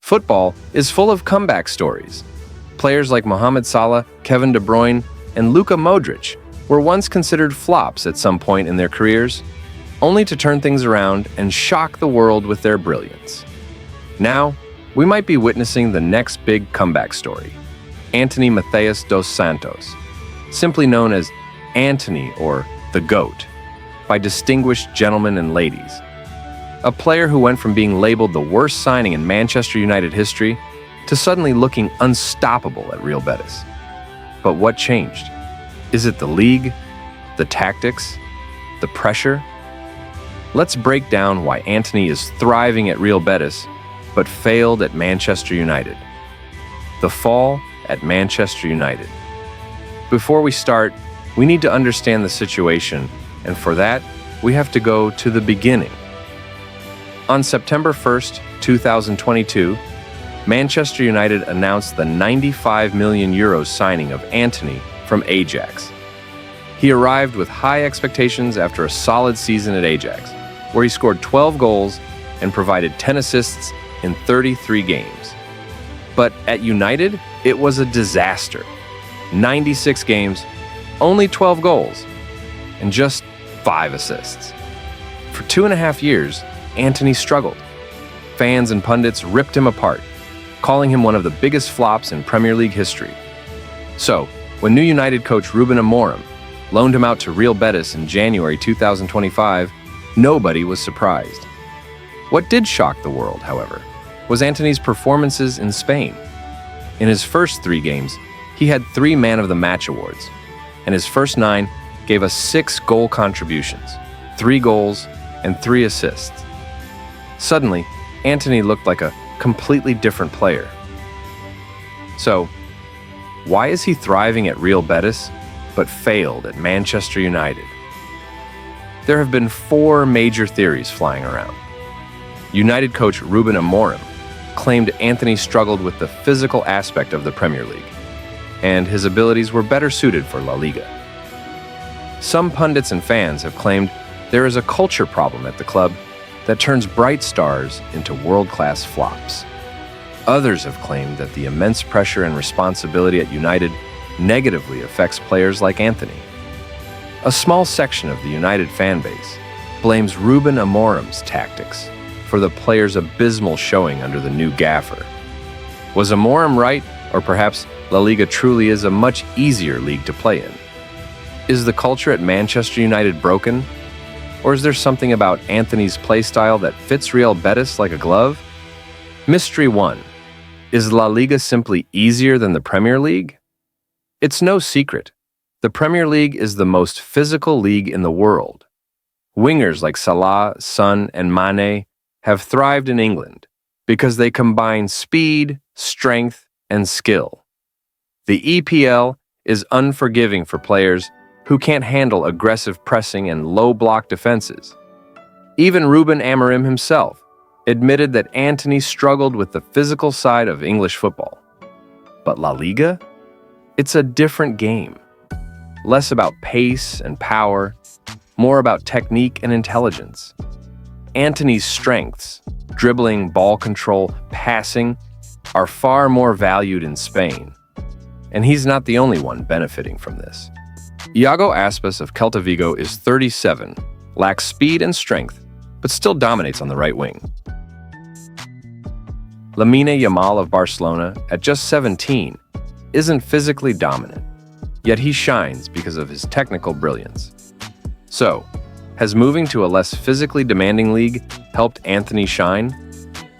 Football is full of comeback stories. Players like Mohamed Salah, Kevin De Bruyne, and Luka Modric were once considered flops at some point in their careers, only to turn things around and shock the world with their brilliance. Now, we might be witnessing the next big comeback story. Antony Matheus dos Santos, simply known as Antony or the GOAT, by distinguished gentlemen and ladies. A player who went from being labeled the worst signing in Manchester United history to suddenly looking unstoppable at Real Betis. But what changed? Is it the league, the tactics, the pressure? Let's break down why Antony is thriving at Real Betis, but failed at Manchester United. The fall at Manchester United. Before we start, we need to understand the situation, and for that, we have to go to the beginning. On September 1st, 2022, Manchester United announced the €95 million signing of Antony from Ajax. He arrived with high expectations after a solid season at Ajax, where he scored 12 goals and provided 10 assists in 33 games. But at United, it was a disaster. 96 games, only 12 goals, and just 5 assists. For 2.5 years, Antony struggled. Fans and pundits ripped him apart, calling him one of the biggest flops in Premier League history. So, when new United coach Ruben Amorim loaned him out to Real Betis in January 2025, nobody was surprised. What did shock the world, however, was Antony's performances in Spain. In his first 3 games, he had 3 Man of the Match awards, and his first 9 gave us 6 goal contributions, 3 goals, and 3 assists. Suddenly, Antony looked like a completely different player. So, why is he thriving at Real Betis, but failed at Manchester United? There have been 4 major theories flying around. United coach Ruben Amorim claimed Antony struggled with the physical aspect of the Premier League, and his abilities were better suited for La Liga. Some pundits and fans have claimed there is a culture problem at the club that turns bright stars into world-class flops. Others have claimed that the immense pressure and responsibility at United negatively affects players like Antony. A small section of the United fan base blames Ruben Amorim's tactics for the players' abysmal showing under the new gaffer. Was Amorim right, or perhaps La Liga truly is a much easier league to play in? Is the culture at Manchester United broken? Or is there something about Antony's play style that fits Real Betis like a glove? Mystery 1. Is La Liga simply easier than the Premier League? It's no secret. The Premier League is the most physical league in the world. Wingers like Salah, Son, and Mane have thrived in England because they combine speed, strength, and skill. The EPL is unforgiving for players who can't handle aggressive pressing and low-block defenses. Even Ruben Amorim himself admitted that Antony struggled with the physical side of English football. But La Liga? It's a different game. Less about pace and power, more about technique and intelligence. Antony's strengths, dribbling, ball control, passing, are far more valued in Spain. And he's not the only one benefiting from this. Iago Aspas of Celta Vigo is 37, lacks speed and strength, but still dominates on the right wing. Lamine Yamal of Barcelona, at just 17, isn't physically dominant, yet he shines because of his technical brilliance. So, has moving to a less physically demanding league helped Antony shine?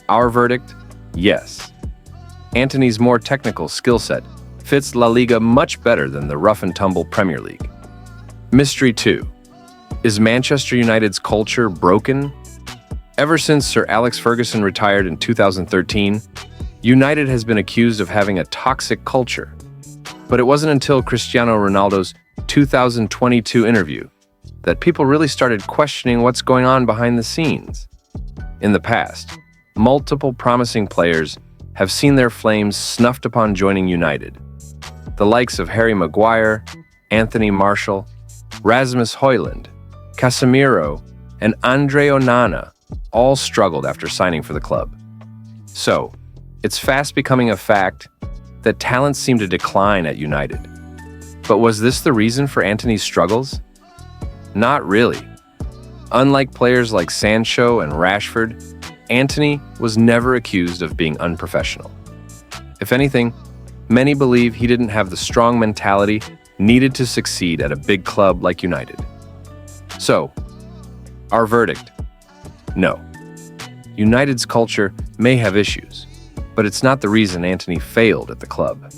Our verdict? Yes. Antony's more technical skill set fits La Liga much better than the rough-and-tumble Premier League. Mystery 2. Is Manchester United's culture broken? Ever since Sir Alex Ferguson retired in 2013, United has been accused of having a toxic culture. But it wasn't until Cristiano Ronaldo's 2022 interview that people really started questioning what's going on behind the scenes. In the past, multiple promising players have seen their flames snuffed upon joining United. The likes of Harry Maguire, Anthony Martial, Rasmus Højlund, Casemiro, and Andre Onana all struggled after signing for the club. So, It's fast becoming a fact that talent seemed to decline at United. But was this the reason for Antony's struggles? Not really. Unlike players like Sancho and Rashford, Antony was never accused of being unprofessional. If anything, many believe he didn't have the strong mentality needed to succeed at a big club like United. So, our verdict: no. United's culture may have issues, but it's not the reason Antony failed at the club.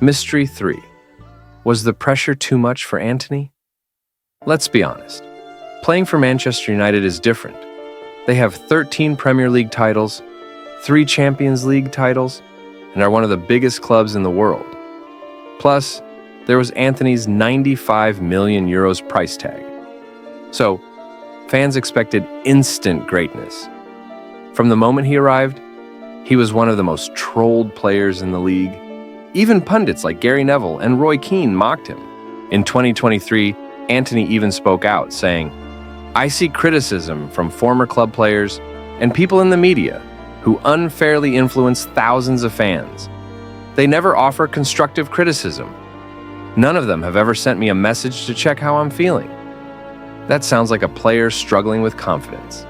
Mystery 3. Was the pressure too much for Antony? Let's be honest. Playing for Manchester United is different. They have 13 Premier League titles, 3 Champions League titles, and are one of the biggest clubs in the world. Plus, there was Antony's 95 million euros price tag. So, fans expected instant greatness. From the moment he arrived, he was one of the most trolled players in the league. Even pundits like Gary Neville and Roy Keane mocked him. In 2023, Antony even spoke out, saying, "I see criticism from former club players and people in the media who unfairly influence thousands of fans. They never offer constructive criticism. None of them have ever sent me a message to check how I'm feeling." That sounds like a player struggling with confidence.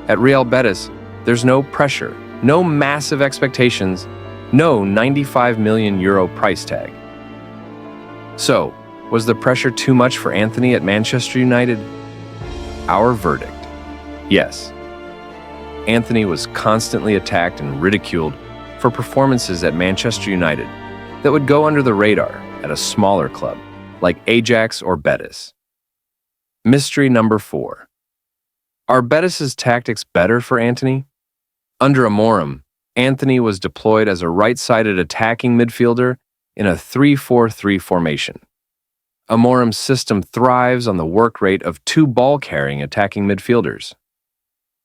At Real Betis, there's no pressure, no massive expectations, no 95 million euro price tag. So, was the pressure too much for Antony at Manchester United? Our verdict: yes. Antony was constantly attacked and ridiculed for performances at Manchester United that would go under the radar at a smaller club like Ajax or Betis. Mystery number 4. Are Betis's tactics better for Antony? Under Amorim, Antony was deployed as a right-sided attacking midfielder in a 3-4-3 formation. Amorim's system thrives on the work rate of 2 ball-carrying attacking midfielders.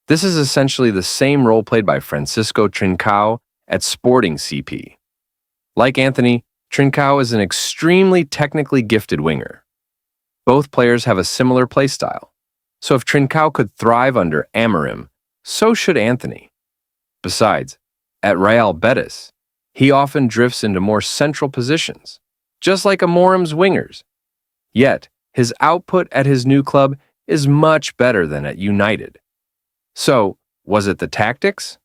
This is essentially the same role played by Francisco Trincao at Sporting CP. Like Antony, Trincao is an extremely technically gifted winger. Both players have a similar play style, so if Trincao could thrive under Amorim, so should Antony. Besides, at Real Betis, he often drifts into more central positions, just like Amorim's wingers. Yet, his output at his new club is much better than at United. So, was it the tactics?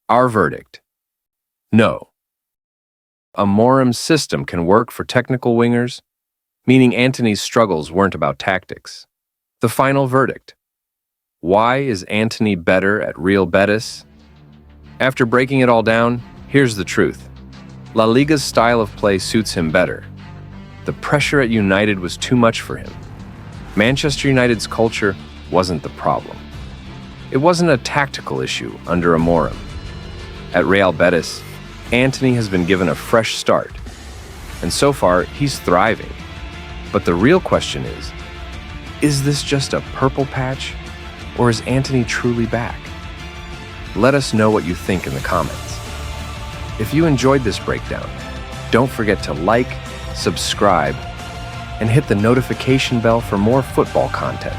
Our verdict: no. Amorim's system can work for technical wingers, meaning Antony's struggles weren't about tactics. The final verdict: why is Antony better at Real Betis? After breaking it all down, here's the truth. La Liga's style of play suits him better. The pressure at United was too much for him. Manchester United's culture wasn't the problem. It wasn't a tactical issue under Amorim. At Real Betis, Antony has been given a fresh start, and so far he's thriving. But the real question is this just a purple patch, or is Antony truly back? Let us know what you think in the comments. If you enjoyed this breakdown, don't forget to like, subscribe, and hit the notification bell for more football content.